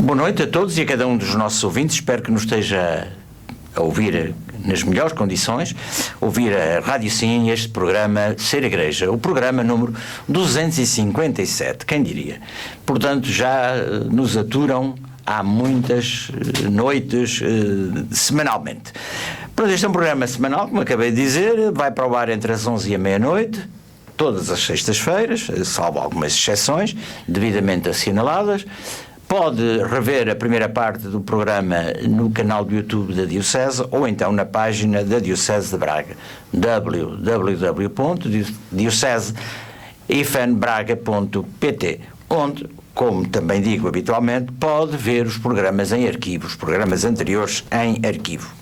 Boa noite a todos e a cada um dos nossos ouvintes. Espero que nos esteja a ouvir nas melhores condições, ouvir a Rádio Sim, este programa Ser Igreja, o programa número 257, quem diria. Portanto, já nos aturam há muitas noites, semanalmente. Portanto, este é um programa semanal, como acabei de dizer, vai para o ar entre as 11 e a meia-noite, todas as sextas-feiras, salvo algumas exceções, devidamente assinaladas. Pode rever a primeira parte do programa no canal do YouTube da Diocese ou então na página da Diocese de Braga, www.diocese-braga.pt, onde, como também digo habitualmente, pode ver os programas em arquivo, os programas anteriores em arquivo.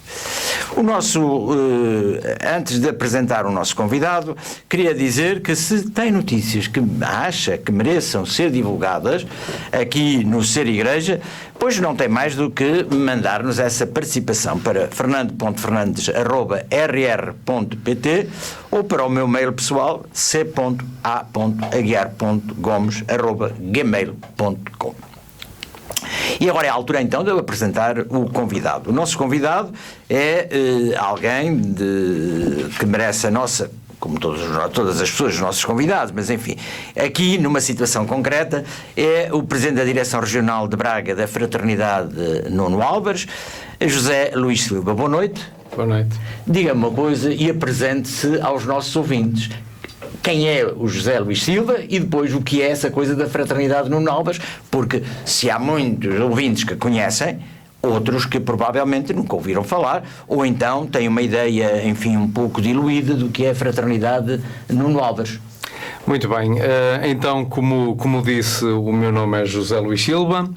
Antes de apresentar o nosso convidado, queria dizer que se tem notícias que acha que mereçam ser divulgadas aqui no Ser Igreja, pois não tem mais do que mandar-nos essa participação para fernando.fernandes@rr.pt ou para o meu mail pessoal c.a.aguiar.gomes@gmail.com. E agora é a altura então de eu apresentar o convidado. O nosso convidado é alguém que merece a nossa, como todas as pessoas, os nossos convidados, mas enfim, aqui numa situação concreta, é o Presidente da Direção Regional de Braga da Fraternidade Nuno Álvares, José Luís Silva. Boa noite. Boa noite. Diga-me uma coisa e apresente-se aos nossos ouvintes. Quem é o José Luís Silva e depois o que é essa coisa da Fraternidade Nuno Álvares, porque se há muitos ouvintes que conhecem, outros que provavelmente nunca ouviram falar, ou então têm uma ideia, enfim, um pouco diluída do que é a Fraternidade Nuno Álvares. Muito bem, então como disse, o meu nome é José Luís Silva,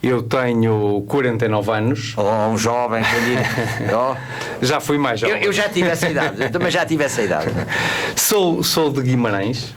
eu tenho 49 anos. Um jovem, Já fui mais jovem. Eu já tive essa idade, eu também já tive essa idade. Sou de Guimarães,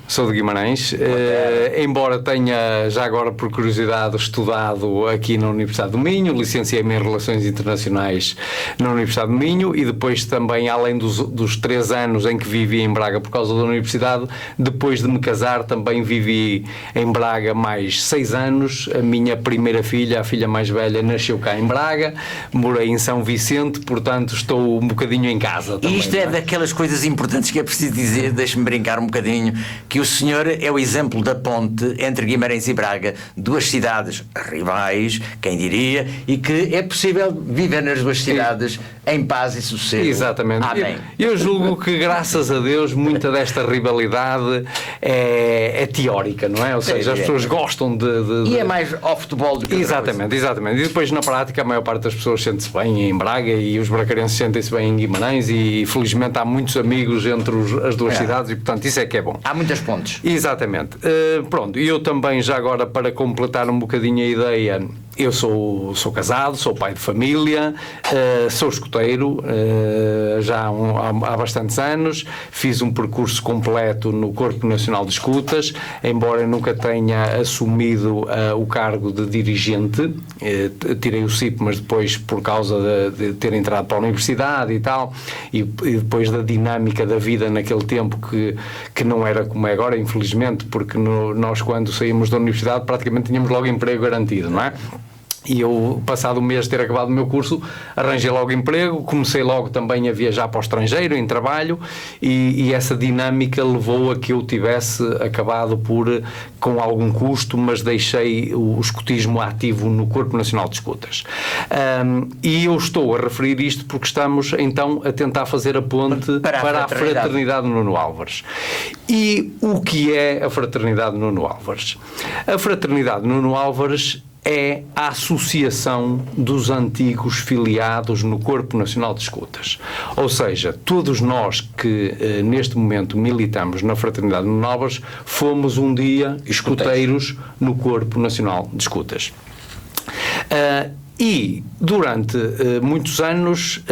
embora tenha já agora por curiosidade estudado aqui na Universidade do Minho, licenciei-me em Relações Internacionais na Universidade do Minho e depois também, além dos 3 anos em que vivi em Braga por causa da Universidade, depois de me casar também vivi em Braga mais 6 anos, a minha primeira filha, a filha mais velha, nasceu cá em Braga, morei em São Vicente, portanto estou um bocadinho em casa também. Isto é daquelas coisas importantes que é preciso dizer, deixe-me brincar um bocadinho, que o senhor é o exemplo da ponte entre Guimarães e Braga, duas cidades rivais, quem diria, e que é possível viver nas duas cidades em paz e sossego. Exatamente. Amém. Eu julgo que, graças a Deus, muita desta rivalidade é teórica, não é? Ou seja, as pessoas gostam de... E é mais ao futebol do que Exatamente. E depois, na prática, a maior parte das pessoas sente-se bem em Braga e os bracarenses sentem-se bem em Guimarães e, felizmente, há muitos amigos entre as duas cidades e, portanto, isso é que é bom. Há muitas pontes. Exatamente. Pronto, e eu também, já agora, para completar um bocadinho a ideia, eu sou casado, sou pai de família, sou escoteiro, já há bastantes anos, fiz um percurso completo no Corpo Nacional de Escutas, embora eu nunca tenha assumido o cargo de dirigente, tirei o CIP, mas depois por causa de ter entrado para a universidade e tal, e depois da dinâmica da vida naquele tempo que não era como é agora, infelizmente, porque nós quando saímos da universidade praticamente tínhamos logo emprego garantido, não é? E eu, passado um mês de ter acabado o meu curso, arranjei logo emprego, comecei logo também a viajar para o estrangeiro, em trabalho, e essa dinâmica levou a que eu tivesse acabado com algum custo, mas deixei o escotismo ativo no Corpo Nacional de Escutas. E eu estou a referir isto porque estamos, então, a tentar fazer a ponte para a Fraternidade Nuno Álvares. E o que é a Fraternidade Nuno Álvares? A Fraternidade Nuno Álvares é a associação dos antigos filiados no Corpo Nacional de Escutas. Ou seja, todos nós que neste momento militamos na Fraternidade Nuno Álvares fomos um dia escuteiros no Corpo Nacional de Escutas. E durante muitos anos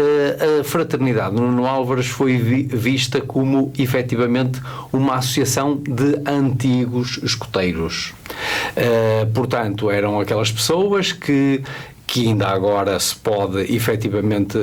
a Fraternidade Nuno Álvares foi vista como efetivamente uma associação de antigos escuteiros. Portanto, eram aquelas pessoas que que ainda agora se pode efetivamente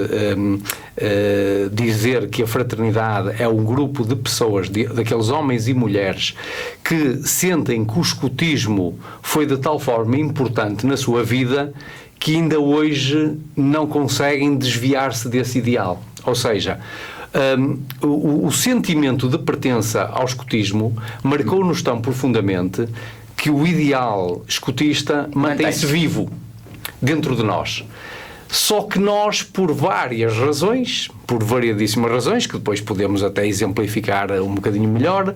dizer que a fraternidade é um grupo de pessoas, daqueles homens e mulheres que sentem que o escotismo foi de tal forma importante na sua vida que ainda hoje não conseguem desviar-se desse ideal. Ou seja, o sentimento de pertença ao escotismo marcou-nos tão profundamente que o ideal escotista mantém-se vivo dentro de nós. Só que nós, por várias razões, por variadíssimas razões, que depois podemos até exemplificar um bocadinho melhor,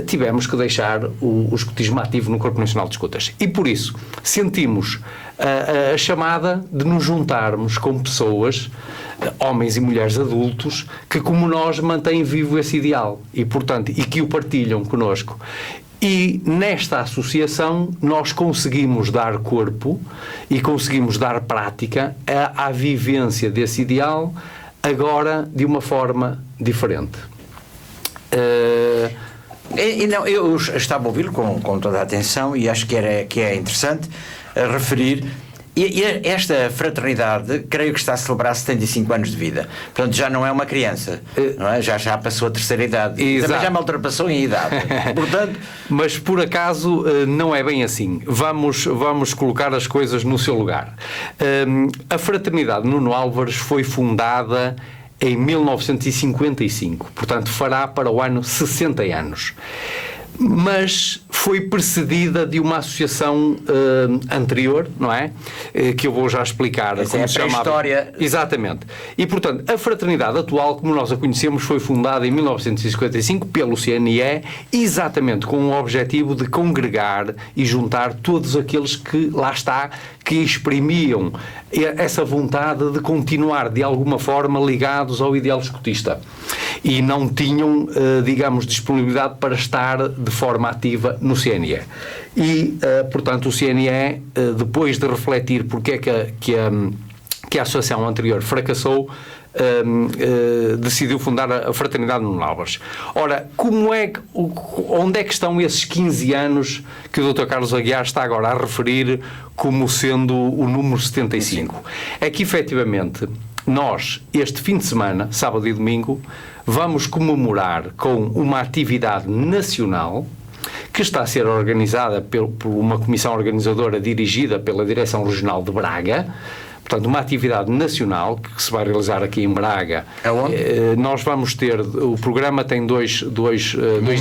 tivemos que deixar o escotismo ativo no Corpo Nacional de Escotas. E por isso sentimos a chamada de nos juntarmos com pessoas, homens e mulheres adultos, que como nós mantêm vivo esse ideal e, portanto, e que o partilham connosco. E nesta associação nós conseguimos dar corpo e conseguimos dar prática à vivência desse ideal, agora de uma forma diferente. Não, eu estava a ouvi-lo com toda a atenção e acho que é interessante referir. E esta fraternidade, creio que está a celebrar 75 anos de vida. Portanto, já não é uma criança, não é? Já passou a terceira idade. Exato. Também já me ultrapassou em idade. Portanto... Mas, por acaso, não é bem assim. Vamos colocar as coisas no seu lugar. A Fraternidade Nuno Álvares foi fundada em 1955. Portanto, fará para o ano 60 anos. Mas foi precedida de uma associação anterior, não é? Que eu vou já explicar. Essa como é a se chamava. pré-história. Exatamente. E, portanto, a fraternidade atual, como nós a conhecemos, foi fundada em 1955 pelo CNE, exatamente com o objetivo de congregar e juntar todos aqueles que, lá está, que exprimiam essa vontade de continuar, de alguma forma, ligados ao ideal escotista. E não tinham, digamos, disponibilidade para estar de forma ativa no CNE. E, portanto, o CNE, depois de refletir porque é que a associação anterior fracassou, decidiu fundar a Fraternidade Nuno Álvares. Ora, onde é que estão esses 15 anos que o Dr. Carlos Aguiar está agora a referir como sendo o número 75? É que, efetivamente, nós, este fim de semana, sábado e domingo, vamos comemorar com uma atividade nacional que está a ser organizada por uma comissão organizadora dirigida pela Direção Regional de Braga. Portanto, uma atividade nacional que se vai realizar aqui em Braga. Nós vamos ter, o programa tem dois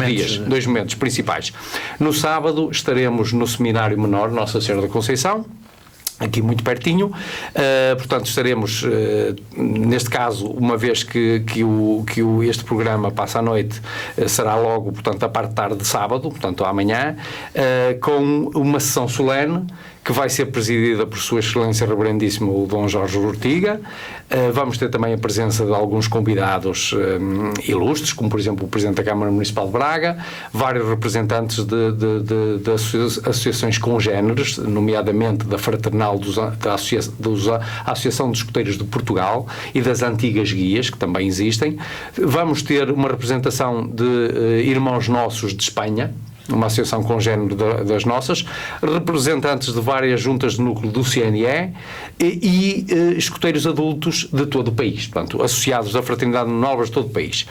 dias, dois momentos principais. No sábado estaremos no Seminário Menor Nossa Senhora da Conceição, aqui muito pertinho, portanto estaremos, neste caso, uma vez que este programa passa à noite, será logo, portanto, a parte de tarde de sábado, portanto amanhã, com uma sessão solene, que vai ser presidida por Sua Excelência Reverendíssimo o Dom Jorge Ortiga. Vamos ter também a presença de alguns convidados ilustres, como por exemplo o Presidente da Câmara Municipal de Braga, vários representantes de associações congéneres, nomeadamente da Fraternal da Associação de Escoteiros de Portugal e das Antigas Guias, que também existem. Vamos ter uma representação de irmãos nossos de Espanha, uma associação congénere das nossas, representantes de várias juntas de núcleo do CNE e escoteiros adultos de todo o país, portanto, associados da Fraternidade Nuno Álvares de todo o país.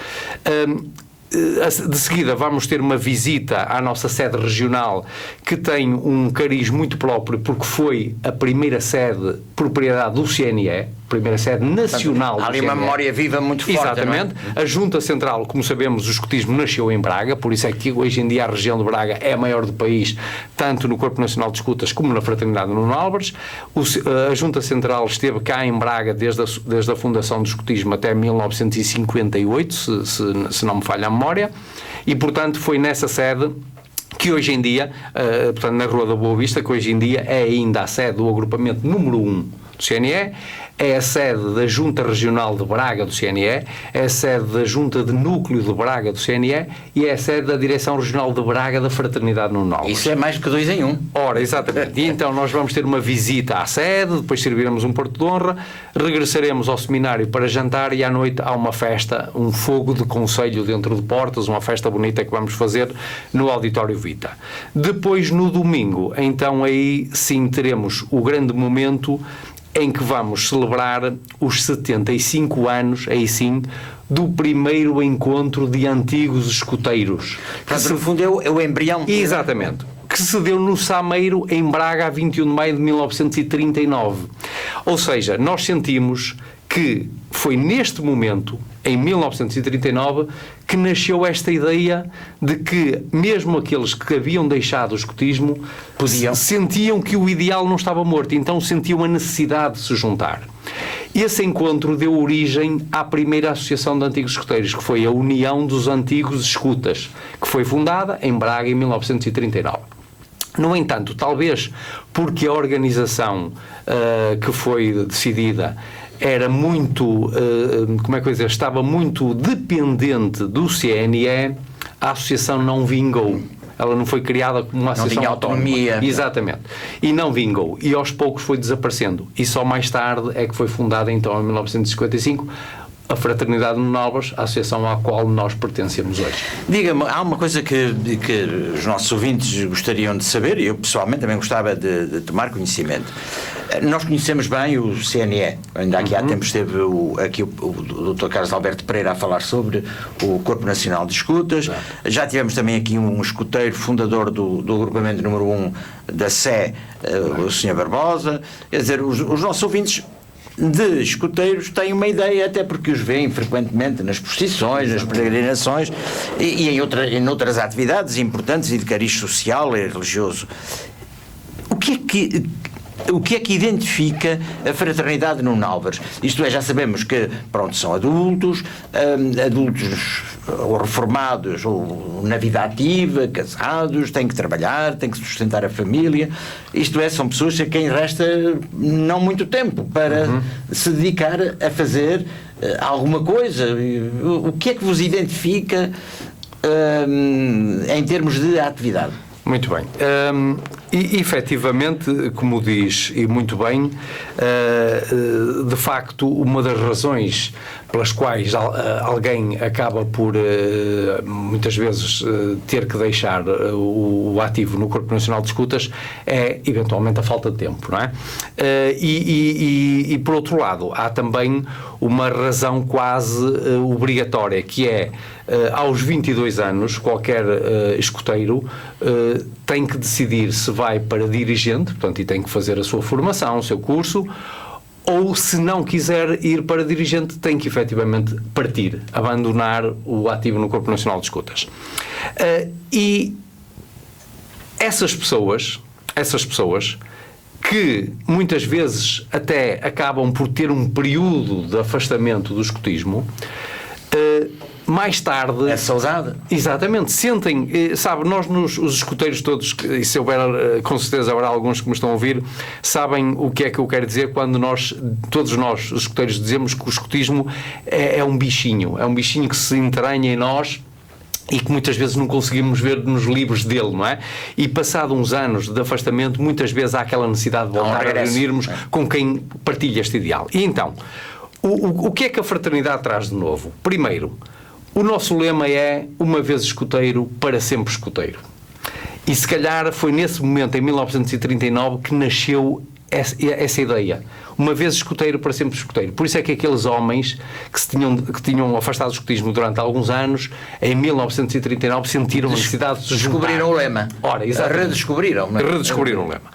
De seguida vamos ter uma visita à nossa sede regional, que tem um cariz muito próprio, porque foi a primeira sede propriedade do CNE, primeira sede nacional. Portanto, há ali uma memória viva muito forte. Exatamente. A Junta Central, como sabemos, o escotismo nasceu em Braga, por isso é que hoje em dia a região de Braga é a maior do país, tanto no Corpo Nacional de Escotas como na Fraternidade Nuno Álvares. A Junta Central esteve cá em Braga desde a fundação do escotismo até 1958, se não me falha a memória, e portanto foi nessa sede que hoje em dia, portanto na Rua da Boa Vista, que hoje em dia é ainda a sede do agrupamento número 1 do CNE, é a sede da Junta Regional de Braga do CNE, é a sede da Junta de Núcleo de Braga do CNE e é a sede da Direção Regional de Braga da Fraternidade Nuno Álvares. Isso é mais que 2 em 1. Ora, exatamente. E então nós vamos ter uma visita à sede, depois serviremos um porto de honra, regressaremos ao seminário para jantar e à noite há uma festa, um fogo de conselho dentro de portas, uma festa bonita que vamos fazer no Auditório Vita. Depois, no domingo, então aí sim teremos o grande momento, em que vamos celebrar os 75 anos, aí sim, do primeiro encontro de antigos escuteiros. Portanto, no fundo é o embrião. Exatamente. Que se deu no Sameiro, em Braga, a 21 de maio de 1939. Ou seja, nós sentimos que foi neste momento, em 1939, que nasceu esta ideia de que mesmo aqueles que haviam deixado o escotismo sentiam que o ideal não estava morto, então sentiam a necessidade de se juntar. Esse encontro deu origem à primeira associação de antigos escuteiros, que foi a União dos Antigos Escutas, que foi fundada em Braga em 1939. No entanto, talvez porque a organização que foi decidida era muito, estava muito dependente do CNE, a associação não vingou. Ela não foi criada como uma associação autónoma. Autonomia. Exatamente. E não vingou. E aos poucos foi desaparecendo. E só mais tarde é que foi fundada, então, em 1955, a Fraternidade Menobres, a associação à qual nós pertencemos hoje. Diga-me, há uma coisa que os nossos ouvintes gostariam de saber, e eu pessoalmente também gostava de tomar conhecimento. Nós conhecemos bem o CNE, ainda aqui há tempos esteve aqui o Dr. Carlos Alberto Pereira a falar sobre o Corpo Nacional de Escutas, já tivemos também aqui um escuteiro fundador do agrupamento número 1 da Sé, o Sr. Barbosa, quer dizer, os nossos ouvintes de escuteiros têm uma ideia, até porque os veem frequentemente nas procissões, nas peregrinações e em outras atividades importantes e de cariz social e religioso. O que é que identifica a fraternidade Nuno Álvares? Isto é, já sabemos que, pronto, são adultos ou reformados, ou na vida ativa, casados, têm que trabalhar, têm que sustentar a família. Isto é, são pessoas a quem resta não muito tempo para se dedicar a fazer alguma coisa. O que é que vos identifica em termos de atividade? Muito bem. E efetivamente, como diz, e muito bem, de facto, uma das razões pelas quais alguém acaba por, muitas vezes, ter que deixar o ativo no Corpo Nacional de Escutas é, eventualmente, a falta de tempo, não é? E por outro lado, há também uma razão quase obrigatória, que é, aos 22 anos, qualquer escuteiro tem que decidir se vai para dirigente, portanto, e tem que fazer a sua formação, o seu curso, ou se não quiser ir para dirigente, tem que efetivamente partir, abandonar o ativo no Corpo Nacional de Escutas. E essas pessoas que muitas vezes até acabam por ter um período de afastamento do escutismo, mais tarde... É saudade. Exatamente. Sentem, sabe, os escuteiros todos, e se houver, com certeza haverá alguns que me estão a ouvir, sabem o que é que eu quero dizer quando todos nós, os escuteiros, dizemos que o escutismo é um bichinho que se entranha em nós e que muitas vezes não conseguimos ver nos livros dele, não é? E passado uns anos de afastamento, muitas vezes há aquela necessidade de voltar a reunirmos com quem partilha este ideal. E então, o que é que a fraternidade traz de novo? Primeiro, o nosso lema é uma vez escuteiro, para sempre escuteiro. E se calhar foi nesse momento, em 1939, que nasceu essa ideia. Uma vez escuteiro, para sempre escuteiro. Por isso é que aqueles homens que tinham afastado o escutismo durante alguns anos, em 1939, sentiram a necessidade de descobriram o lema. Ora, redescobriram o lema.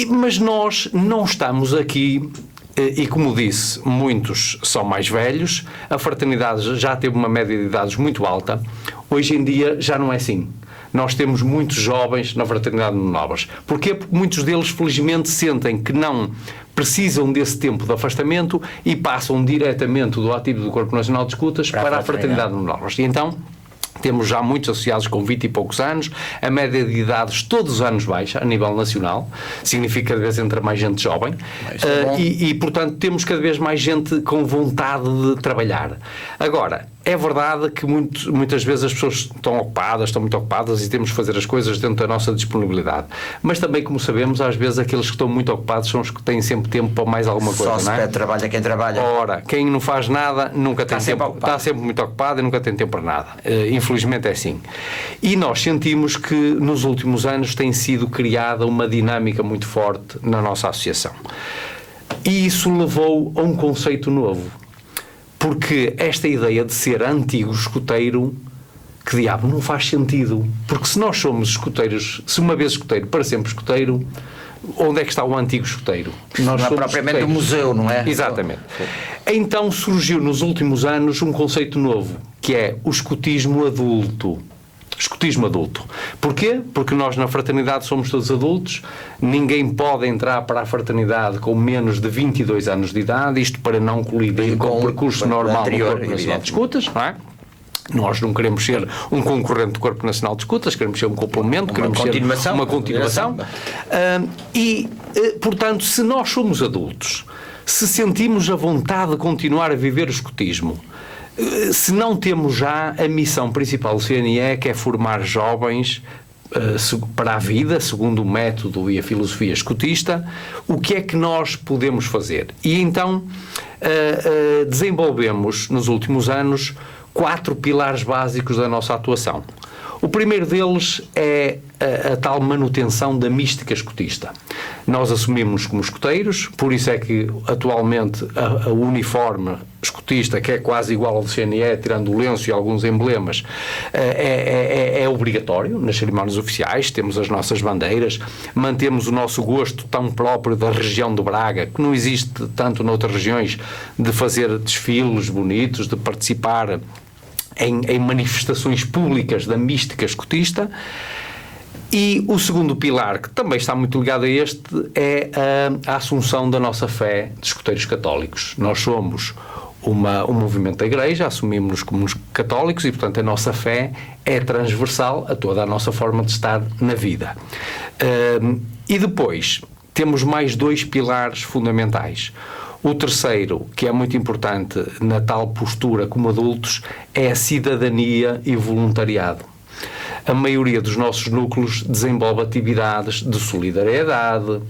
Mas nós não estamos aqui... E como disse, muitos são mais velhos, a fraternidade já teve uma média de idades muito alta, hoje em dia já não é assim. Nós temos muitos jovens na fraternidade Menobres. Porquê? Porque muitos deles, felizmente, sentem que não precisam desse tempo de afastamento e passam diretamente do ativo do Corpo Nacional de Escutas para a fraternidade Menobres. E então... temos já muitos associados com 20 e poucos anos, a média de idades todos os anos baixa, a nível nacional, significa que cada vez entra mais gente jovem, portanto temos cada vez mais gente com vontade de trabalhar. Agora, é verdade que muitas vezes as pessoas estão muito ocupadas e temos que fazer as coisas dentro da nossa disponibilidade. Mas também, como sabemos, às vezes aqueles que estão muito ocupados são os que têm sempre tempo para mais alguma coisa, não é? Só se trabalha quem trabalha. Ora, quem não faz nada nunca tem tempo, está sempre muito ocupado e nunca tem tempo para nada. Infelizmente é assim. E nós sentimos que nos últimos anos tem sido criada uma dinâmica muito forte na nossa associação. E isso levou a um conceito novo. Porque esta ideia de ser antigo escoteiro, que diabo, não faz sentido. Porque se nós somos escoteiros, se uma vez escoteiro, para sempre escoteiro, onde é que está o antigo escoteiro? Não é propriamente um museu, não é? Exatamente. Então surgiu nos últimos anos um conceito novo, que é o escotismo adulto. Escotismo adulto. Porquê? Porque nós na fraternidade somos todos adultos, ninguém pode entrar para a fraternidade com menos de 22 anos de idade, isto para não colidir com o percurso normal do Corpo Nacional de Escutas, não é? Nós não queremos ser um concorrente do Corpo Nacional de Escutas, queremos ser um complemento, queremos ser uma continuação. Portanto, se nós somos adultos, se sentimos a vontade de continuar a viver o escotismo, se não temos já a missão principal do CNE, que é formar jovens para a vida, segundo o método e a filosofia escotista, o que é que nós podemos fazer? E então desenvolvemos nos últimos anos 4 pilares básicos da nossa atuação. O primeiro deles é a tal manutenção da mística escotista. Nós assumimos como escoteiros, por isso é que atualmente o uniforme escotista, que é quase igual ao do CNE, tirando o lenço e alguns emblemas, é obrigatório nas cerimónias oficiais, temos as nossas bandeiras, mantemos o nosso gosto tão próprio da região de Braga, que não existe tanto noutras regiões, de fazer desfiles bonitos, de participar em manifestações públicas da mística escotista. E o segundo pilar, que também está muito ligado a este, é a assunção da nossa fé de escoteiros católicos. Nós somos um movimento da Igreja, assumimos-nos como católicos e, portanto, a nossa fé é transversal a toda a nossa forma de estar na vida. E depois temos mais 2 pilares fundamentais. O terceiro, que é muito importante na tal postura como adultos, é a cidadania e voluntariado. A maioria dos nossos núcleos desenvolve atividades de solidariedade,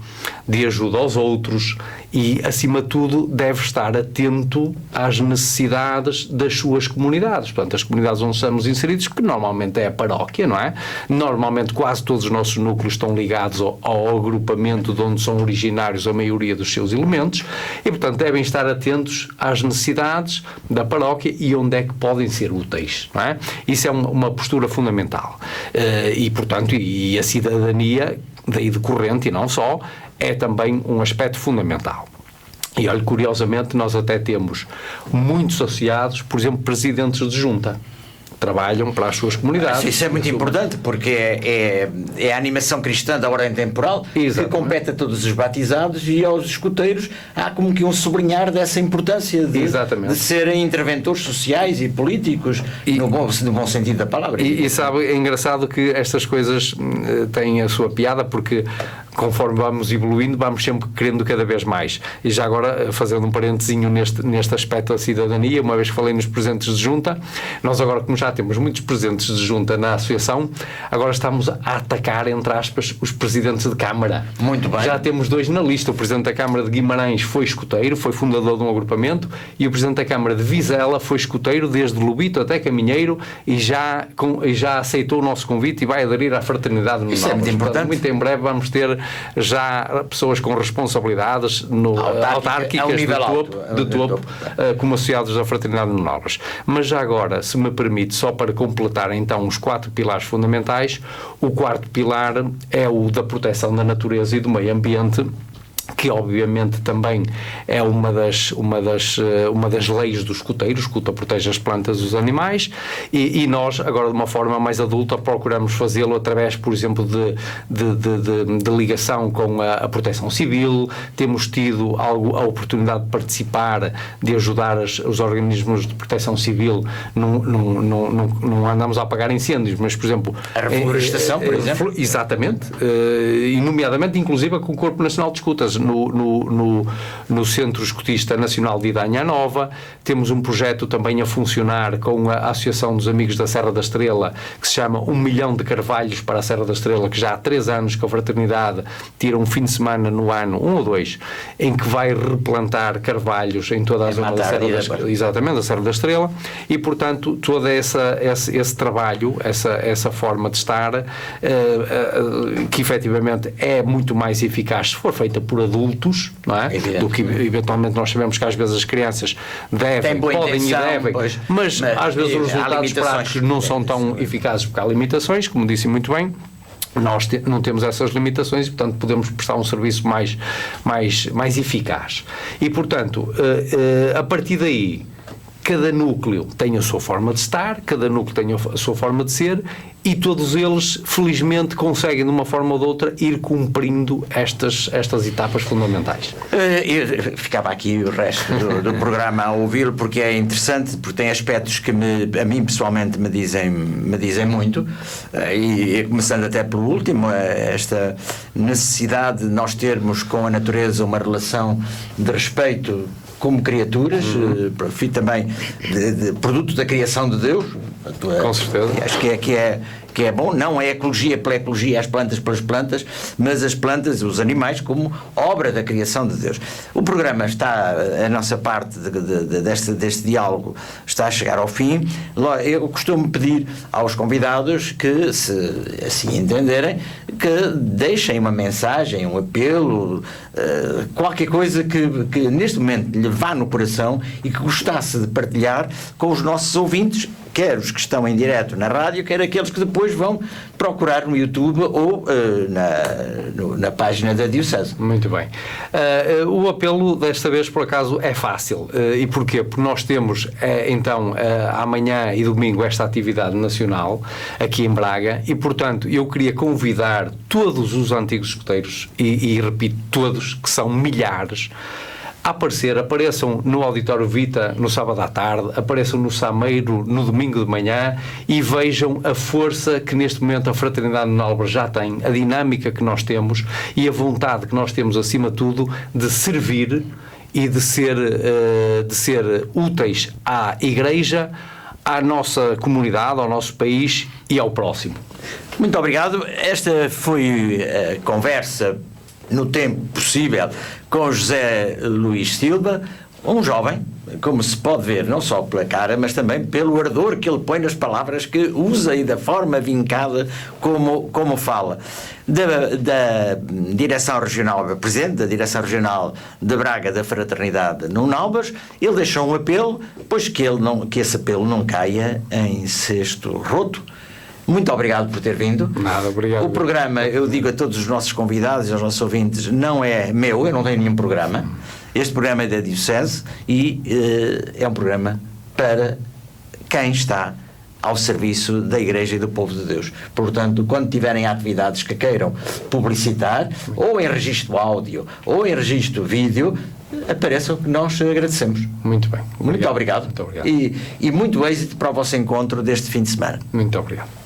de ajuda aos outros e, acima de tudo, deve estar atento às necessidades das suas comunidades. Portanto, as comunidades onde estamos inseridos, que normalmente é a paróquia, não é? Normalmente quase todos os nossos núcleos estão ligados ao agrupamento de onde são originários a maioria dos seus elementos e, portanto, devem estar atentos às necessidades da paróquia e onde é que podem ser úteis, não é? Isso é uma postura fundamental. E, portanto, e a cidadania daí decorrente, e não só, é também um aspecto fundamental. E, olha, curiosamente, nós até temos muitos associados, por exemplo, presidentes de junta, trabalham para as suas comunidades. Isso é muito importante, porque é a animação cristã da ordem temporal. Exatamente. Que compete a todos os batizados e aos escoteiros. Há como que um sublinhar dessa importância de serem interventores sociais e políticos, no bom sentido da palavra. E sabe, é engraçado que estas coisas têm a sua piada, porque conforme vamos evoluindo, vamos sempre querendo cada vez mais. E já agora, fazendo um parentezinho neste aspecto da cidadania, uma vez que falei nos presidentes de junta, nós agora, como já temos muitos presidentes de junta na associação, agora estamos a atacar, entre aspas, os presidentes de Câmara. Muito bem. Já temos 2 na lista. O presidente da Câmara de Guimarães foi escoteiro, foi fundador de um agrupamento, e o presidente da Câmara de Vizela foi escoteiro desde Lubito até Caminheiro e já aceitou o nosso convite e vai aderir à fraternidade no Isso é muito importante. Muito em breve vamos ter já pessoas com responsabilidades autárquicas de topo, como associados da Fraternidade de Menores. Mas já agora, se me permite, só para completar então os 4 pilares fundamentais, o 4º pilar é o da proteção da natureza e do meio ambiente, que obviamente também é uma das leis dos escoteiros. O escuta protege as plantas e os animais, e nós, agora de uma forma mais adulta, procuramos fazê-lo através, por exemplo, de ligação com a proteção civil. Temos tido a oportunidade de participar, de ajudar os organismos de proteção civil. Não andamos a apagar incêndios, mas, por exemplo, a reflorestação, por exemplo. Exatamente, e nomeadamente, inclusive, com o Corpo Nacional de Escutas. No Centro Escotista Nacional de Idanha Nova, temos um projeto também a funcionar com a Associação dos Amigos da Serra da Estrela, que se chama 1 milhão de carvalhos para a Serra da Estrela, que já há 3 anos que a fraternidade tira um fim de semana no ano, 1 ou 2, em que vai replantar carvalhos em toda a zona da Serra da Estrela, exatamente, da Serra da Estrela, e, portanto, todo esse trabalho, essa forma de estar, que efetivamente é muito mais eficaz se for feita por adultos, adultos, não é? Do que eventualmente nós sabemos que às vezes as crianças podem e devem, mas às vezes os resultados práticos não são tão eficazes porque há limitações, como disse muito bem. Nós não temos essas limitações e, portanto, podemos prestar um serviço mais eficaz. E, portanto, a partir daí, cada núcleo tem a sua forma de estar, cada núcleo tem a sua forma de ser, e todos eles, felizmente, conseguem, de uma forma ou de outra, ir cumprindo estas etapas fundamentais. Eu ficava aqui o resto do programa a ouvi-lo, porque é interessante, porque tem aspectos que a mim pessoalmente me dizem muito, e começando até pelo último, esta necessidade de nós termos com a natureza uma relação de respeito como criaturas, também de produto da criação de Deus. Com certeza. Acho que é bom, não é ecologia pela ecologia, as plantas pelas plantas, mas as plantas, os animais, como obra da criação de Deus. O programa está, a nossa parte deste diálogo está a chegar ao fim. Eu costumo pedir aos convidados que, se assim entenderem, que deixem uma mensagem, um apelo, qualquer coisa que neste momento lhe vá no coração e que gostasse de partilhar com os nossos ouvintes, quer os que estão em direto na rádio, quer aqueles que depois vão procurar no YouTube ou na página da Diocese. Muito bem. O apelo desta vez, por acaso, é fácil. E porquê? Porque nós temos, então, amanhã e domingo esta atividade nacional aqui em Braga e, portanto, eu queria convidar todos os antigos escuteiros, e repito, todos, que são milhares, a apareçam no Auditório Vita no sábado à tarde, apareçam no Sameiro no domingo de manhã e vejam a força que neste momento a Fraternidade de Nalbras já tem, a dinâmica que nós temos e a vontade que nós temos, acima de tudo, de servir e de ser úteis à Igreja, à nossa comunidade, ao nosso país e ao próximo. Muito obrigado. Esta foi a conversa no tempo possível com José Luís Silva, um jovem, como se pode ver, não só pela cara, mas também pelo ardor que ele põe nas palavras que usa e da forma vincada como fala. Da Direção Regional, Presidente da Direção Regional de Braga da Fraternidade no Nalbas, ele deixou um apelo, pois que esse apelo não caia em cesto roto. Muito obrigado por ter vindo. Nada, obrigado. O programa, eu digo a todos os nossos convidados e aos nossos ouvintes, não é meu, eu não tenho nenhum programa. Este programa é da Diocese e é um programa para quem está ao serviço da Igreja e do povo de Deus. Portanto, quando tiverem atividades que queiram publicitar, ou em registro áudio, ou em registro vídeo, apareçam, que nós agradecemos. Muito bem. Muito obrigado. Muito obrigado. E muito êxito para o vosso encontro deste fim de semana. Muito obrigado.